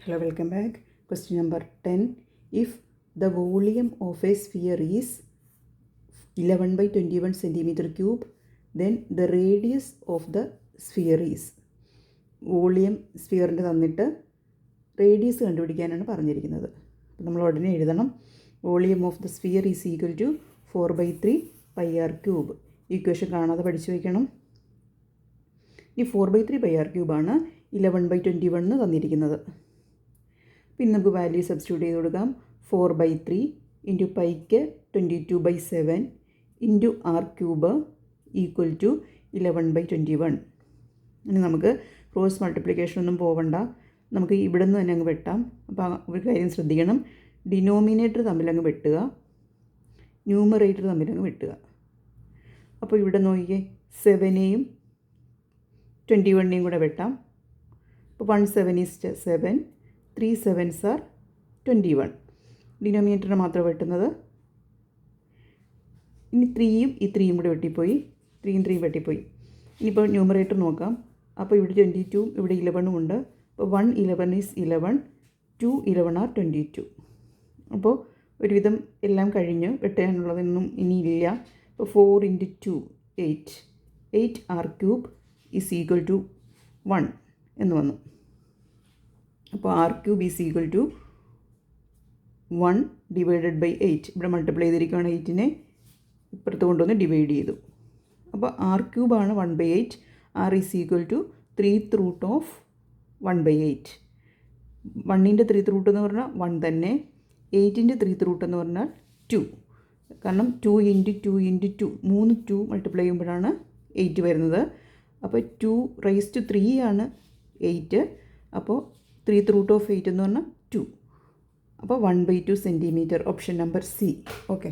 Hello, welcome back. Question number 10. If the volume of a sphere is 11 by 21 centimeter cube, then the radius of the sphere is. Volume സ്ഫിയറിൻ്റെ തന്നിട്ട് radius കണ്ടുപിടിക്കാനാണ് പറഞ്ഞിരിക്കുന്നത്. അപ്പോൾ നമ്മൾ ഉടനെ എഴുതണം. Volume of the sphere is equal to 4/3 πr³. Equation കാണാതെ പഠിച്ചു വയ്ക്കണം. ഈ 4/3 πr³ ആണ് 11 by 21 തന്നിരിക്കുന്നത്. പിന്നെ നമുക്ക് വാല്യൂ സബ്സ്റ്റിറ്റ്യൂട്ട് ചെയ്ത് കൊടുക്കാം. 4/3 ഇൻറ്റു പൈക്ക് 22/7 into r³ equal to 11 by 21. ഇനി നമുക്ക് ക്രോസ് മൾട്ടിപ്ലിക്കേഷൻ ഒന്നും പോവണ്ട, നമുക്ക് ഇവിടെ നിന്ന് തന്നെ അങ്ങ് വെട്ടാം. അപ്പോൾ ഒരു കാര്യം ശ്രദ്ധിക്കണം, ഡിനോമിനേറ്റർ തമ്മിൽ അങ്ങ് വെട്ടുക, ന്യൂമറേറ്റർ തമ്മിൽ അങ്ങ് വെട്ടുക. അപ്പോൾ ഇവിടെ നോക്കിയേ, 7നെയും 21നെയും കൂടെ വെട്ടാം. അപ്പോൾ 1 7 is 7, 3 7s are 21. ഡിനോമിനേറ്ററിനെ മാത്രം വെട്ടുന്നത്. ഇനി 3യും ഈ 3യും കൂടെ വെട്ടിപ്പോയി, 3യും 3യും വെട്ടിപ്പോയി. ഇനിയിപ്പോൾ ന്യൂമറേറ്റർ നോക്കാം. അപ്പോൾ ഇവിടെ 22 ഇവിടെ 11 ഉണ്ട്. അപ്പോൾ 1 11 is 11, 2 11 are 22. അപ്പോൾ ഒരുവിധം എല്ലാം കഴിഞ്ഞ്, വെട്ടാനുള്ളതൊന്നും ഇനിയില്ല. അപ്പോൾ 4 × 2 8, 8 r³ is equal to 1 എന്ന് വന്നു. അപ്പോൾ r³ is equal to 1 divided by 8. ഇവിടെ മൾട്ടിപ്ലൈ ചെയ്തിരിക്കുകയാണ്, 8നെ ഇപ്പുറത്ത് കൊണ്ടുവന്ന് ഡിവൈഡ് ചെയ്തു. അപ്പോൾ r³ ആണ് 1/8. r is equal to 3rd root of 1/8. 1ൻ്റെ 3rd root എന്ന് പറഞ്ഞാൽ 1 തന്നെ, 8ൻ്റെ 3rd root എന്ന് പറഞ്ഞാൽ 2. കാരണം 2 × 2 × 2 3 2 മൾട്ടിപ്ലൈ ചെയ്യുമ്പോഴാണ് 8 വരുന്നത്. അപ്പോൾ 2⁻³ ആണ് 8. അപ്പോൾ 3rd root of 8 എന്ന് പറഞ്ഞാൽ 2. അപ്പോൾ 1/2 centimetre. Option number C. Okay.